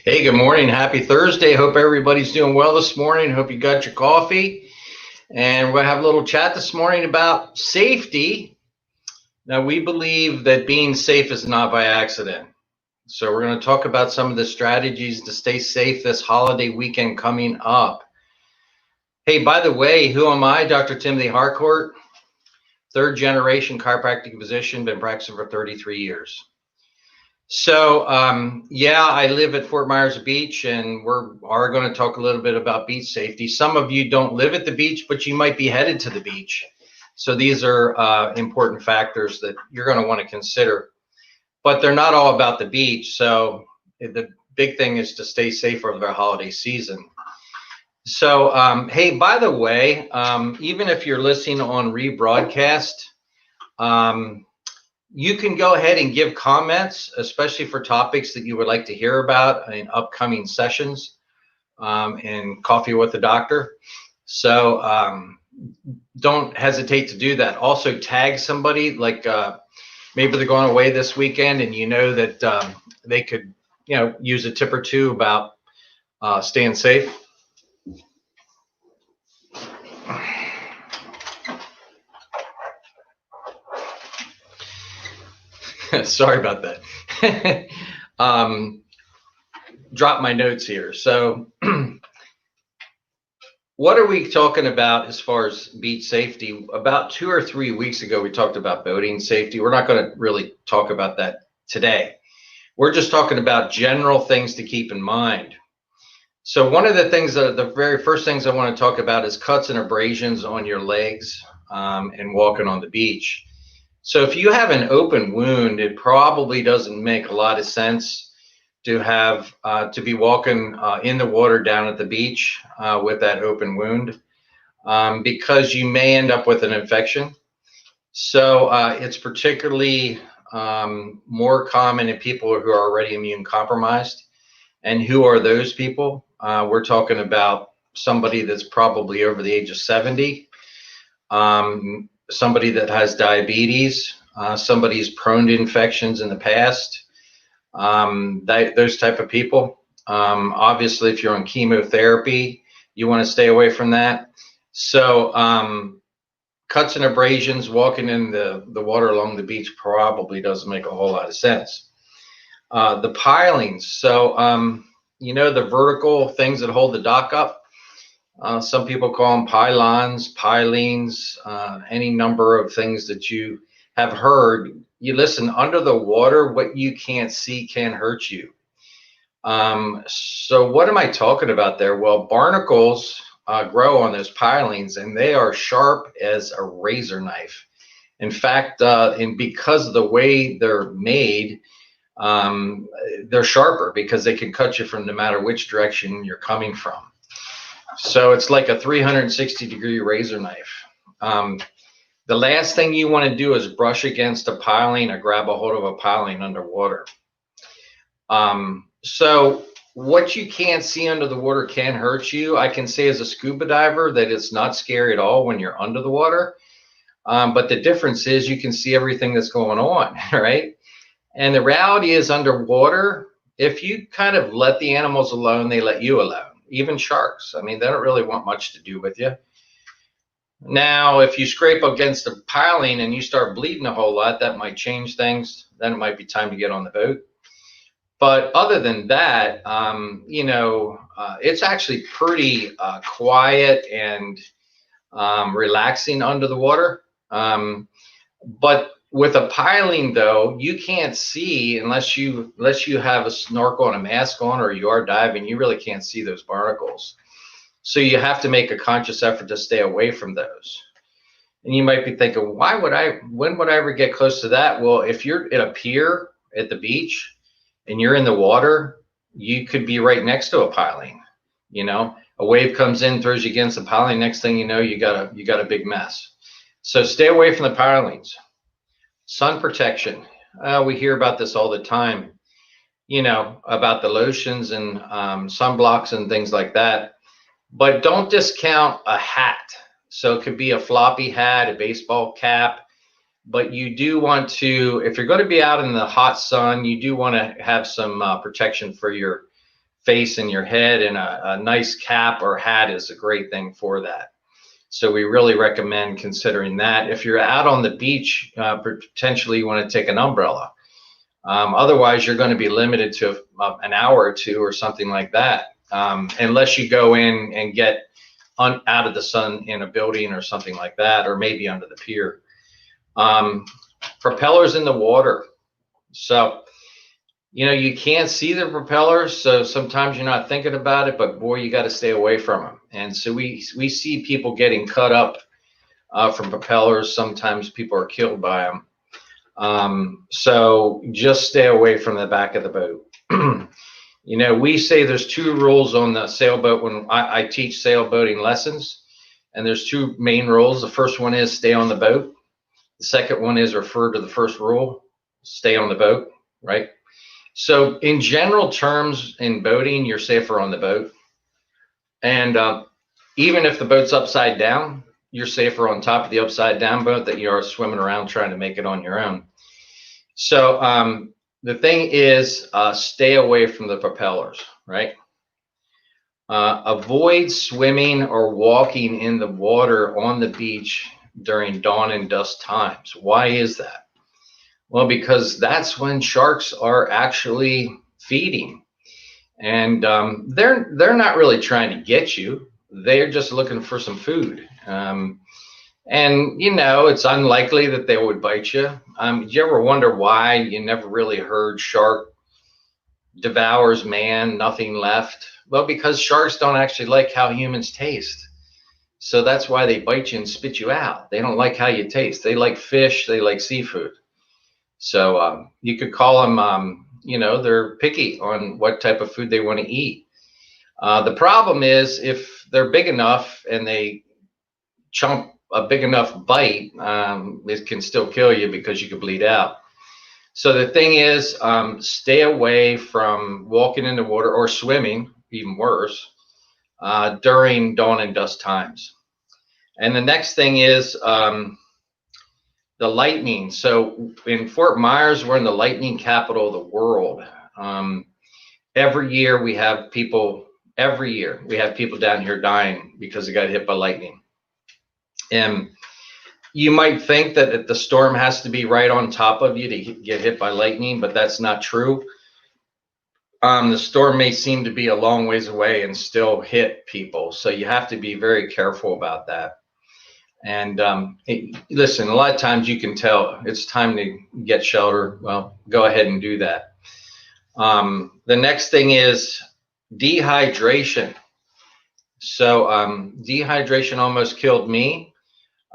Hey, good morning. Happy Thursday. Hope everybody's doing well this morning. Hope you got your coffee. And we're going to have a little chat this morning about safety. Now, we believe that being safe is not by accident. So we're going to talk about some of the strategies to stay safe this holiday weekend coming up. Hey, by the way, who am I? Dr. Timothy Harcourt, third generation chiropractic physician, been practicing for 33 years. So, I live at Fort Myers Beach, and we are going to talk a little bit about beach safety. Some of you don't live at the beach, but you might be headed to the beach. So these are important factors that you're going to want to consider. But they're not all about the beach. So the big thing is to stay safe over the holiday season. So, hey, by the way, even if you're listening on rebroadcast, you can go ahead and give comments, especially for topics that you would like to hear about in upcoming sessions in Coffee with the Doctor. So don't hesitate to do that. Also tag somebody, like maybe they're going away this weekend and you know that they could, use a tip or two about staying safe. Sorry about that. Drop my notes here. So what are we talking about as far as beach safety? About 2 or 3 weeks ago, we talked about boating safety. We're not going to really talk about that today. We're just talking about general things to keep in mind. So one of the things the very first things I want to talk about is cuts and abrasions on your legs and walking on the beach. So if you have an open wound, it probably doesn't make a lot of sense to have to be walking in the water down at the beach with that open wound because you may end up with an infection. So it's particularly more common in people who are already immune compromised. And who are those people? We're talking about somebody that's probably over the age of 70. Somebody that has diabetes, somebody who's prone to infections in the past, those type of people. Obviously, if you're on chemotherapy, you want to stay away from that. So cuts and abrasions, walking in the water along the beach probably doesn't make a whole lot of sense. The pilings, so the vertical things that hold the dock up. Some people call them pylons, pilings, any number of things that you have heard. You listen, under the water, what you can't see can hurt you. So what am I talking about there? Well, barnacles grow on those pilings, and they are sharp as a razor knife. In fact, and because of the way they're made, they're sharper because they can cut you from no matter which direction you're coming from. So it's like a 360-degree razor knife. The last thing you want to do is brush against a piling or grab a hold of a piling underwater. So what you can't see under the water can hurt you. I can say as a scuba diver that it's not scary at all when you're under the water. But the difference is you can see everything that's going on, right? And the reality is underwater, if you kind of let the animals alone, they let you alone. Even sharks. I mean, they don't really want much to do with you. Now, if you scrape against a piling and you start bleeding a whole lot, that might change things. Then it might be time to get on the boat. But other than that, it's actually pretty quiet and relaxing under the water. But with a piling, though, you can't see unless you have a snorkel and a mask on, or you are diving. You really can't see those barnacles. So you have to make a conscious effort to stay away from those. And you might be thinking, when would I ever get close to that? Well, if you're at a pier at the beach and you're in the water, you could be right next to a piling. A wave comes in, throws you against the piling. Next thing you know, you got a big mess. So stay away from the pilings. Sun protection. We hear about this all the time, about the lotions and sunblocks and things like that. But don't discount a hat. So it could be a floppy hat, a baseball cap. But you do want to, if you're going to be out in the hot sun, you do want to have some protection for your face and your head, and a nice cap or hat is a great thing for that. So we really recommend considering that. If you're out on the beach, potentially you want to take an umbrella. Otherwise, you're going to be limited to an hour or two or something like that, unless you go in and get out of the sun in a building or something like that, or maybe under the pier. Propellers in the water. So, you can't see the propellers, so sometimes you're not thinking about it, but boy, you got to stay away from them. And so we see people getting cut up from propellers. Sometimes people are killed by them. So just stay away from the back of the boat. We say there's 2 rules on the sailboat when I teach sailboating lessons, and there's 2 main rules. The first one is stay on the boat. The second one is refer to the first rule, stay on the boat, right? So in general terms, in boating, you're safer on the boat. And even if the boat's upside down, you're safer on top of the upside down boat than you are swimming around trying to make it on your own. So the thing is, stay away from the propellers, right? Avoid swimming or walking in the water on the beach during dawn and dusk times. Why is that? Well, because that's when sharks are actually feeding, and they're not really trying to get you. They're just looking for some food, and it's unlikely that they would bite you. Did you ever wonder why you never really heard shark devours man, nothing left? Well, because sharks don't actually like how humans taste. So that's why they bite you and spit you out. They don't like how you taste. They like fish, they like seafood. So you could call them, they're picky on what type of food they want to eat. The problem is if they're big enough and they chomp a big enough bite, it can still kill you because you could bleed out. So the thing is, stay away from walking in the water or swimming, even worse, during dawn and dusk times. And the next thing is the lightning. So in Fort Myers, we're in the lightning capital of the world. Every year we have people down here dying because they got hit by lightning. And you might think that the storm has to be right on top of you to get hit by lightning, but that's not true. The storm may seem to be a long ways away and still hit people. So you have to be very careful about that. And listen, a lot of times you can tell it's time to get shelter. Well, go ahead and do that. The next thing is dehydration. So dehydration almost killed me.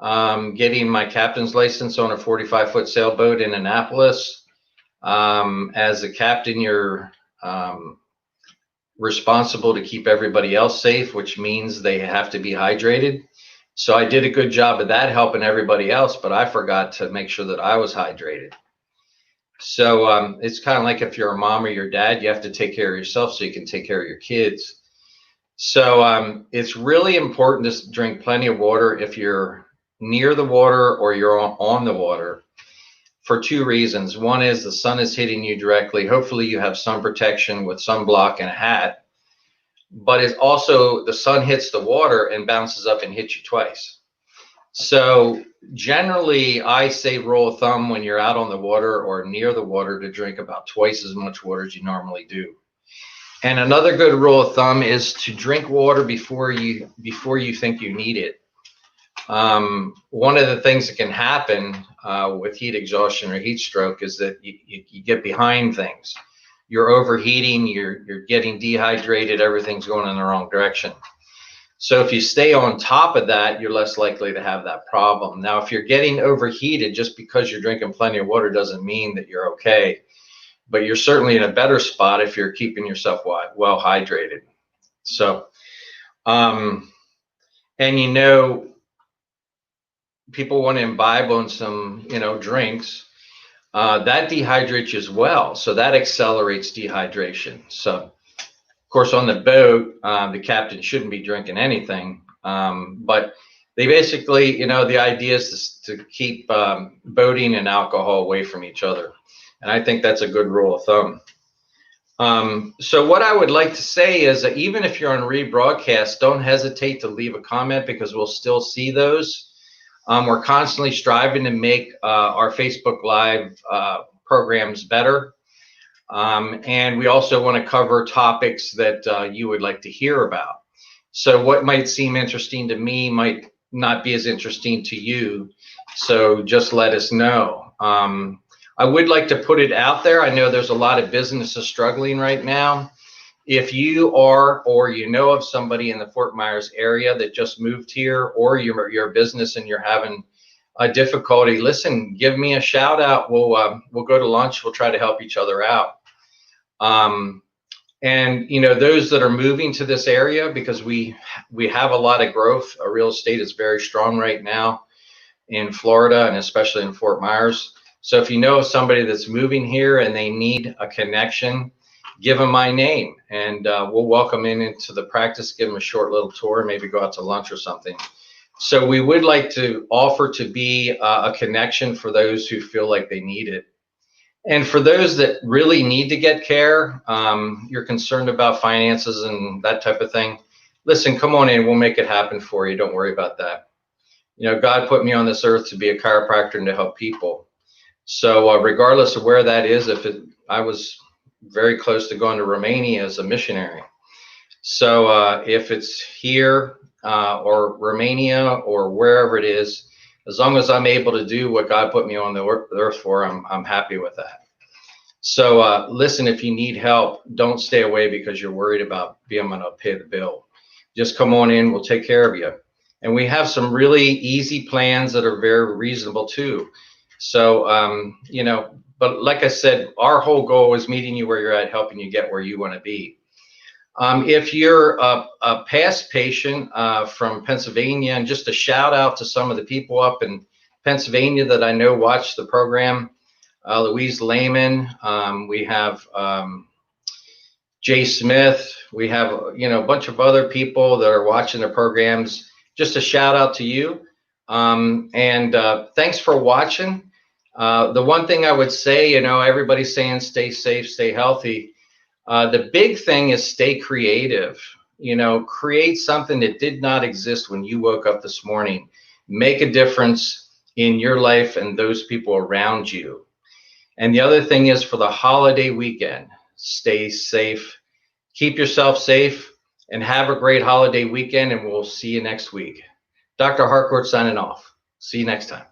Getting my captain's license on a 45-foot sailboat in Annapolis. As a captain, you're responsible to keep everybody else safe, which means they have to be hydrated. So I did a good job of that, helping everybody else, but I forgot to make sure that I was hydrated. So it's kind of like if you're a mom or your dad, you have to take care of yourself so you can take care of your kids. So it's really important to drink plenty of water if you're near the water or you're on the water, for 2 reasons. One is the sun is hitting you directly. Hopefully you have sun protection with sunblock and a hat. But it's also the sun hits the water and bounces up and hits you twice. So generally, I say rule of thumb when you're out on the water or near the water to drink about twice as much water as you normally do. And another good rule of thumb is to drink water before you think you need it. One of the things that can happen with heat exhaustion or heat stroke is that you get behind things. You're overheating, you're getting dehydrated, everything's going in the wrong direction. So if you stay on top of that, you're less likely to have that problem. Now, if you're getting overheated, just because you're drinking plenty of water doesn't mean that you're okay, but you're certainly in a better spot if you're keeping yourself well hydrated. So, and people want to imbibe on some, drinks. That dehydrates you as well. So that accelerates dehydration. So, of course, on the boat, the captain shouldn't be drinking anything. But they basically, the idea is to keep boating and alcohol away from each other. And I think that's a good rule of thumb. So what I would like to say is that even if you're on rebroadcast, don't hesitate to leave a comment because we'll still see those. We're constantly striving to make our Facebook Live programs better. And we also want to cover topics that you would like to hear about. So what might seem interesting to me might not be as interesting to you. So just let us know. I would like to put it out there. I know there's a lot of businesses struggling right now. If you are, or you know of somebody in the Fort Myers area that just moved here, or you're a business and you're having a difficulty, listen, give me a shout out. We'll go to lunch. We'll try to help each other out. And you know, those that are moving to this area, because we have a lot of growth. Our real estate is very strong right now in Florida and especially in Fort Myers. So if you know somebody that's moving here and they need a connection, give them my name and we'll welcome into the practice, give them a short little tour, maybe go out to lunch or something. So we would like to offer to be a connection for those who feel like they need it. And for those that really need to get care, you're concerned about finances and that type of thing, listen, come on in, we'll make it happen for you. Don't worry about that. You know, God put me on this earth to be a chiropractor and to help people. So regardless of where that is, I was very close to going to Romania as a missionary. So if it's here or Romania or wherever it is, as long as I'm able to do what God put me on the earth for, I'm happy with that. So listen, if you need help, don't stay away because you're worried about being able to pay the bill. Just come on in, we'll take care of you. And we have some really easy plans that are very reasonable too. So, you know, but like I said, our whole goal is meeting you where you're at, helping you get where you want to be. If you're a past patient from Pennsylvania, and just a shout out to some of the people up in Pennsylvania that I know watch the program, Louise Lehman, we have Jay Smith, we have, you know, a bunch of other people that are watching the programs. Just a shout out to you. And thanks for watching. The one thing I would say, you know, everybody's saying stay safe, stay healthy. The big thing is stay creative. You know, create something that did not exist when you woke up this morning. Make a difference in your life and those people around you. And the other thing is for the holiday weekend, stay safe, keep yourself safe, and have a great holiday weekend. And we'll see you next week. Dr. Harcourt signing off. See you next time.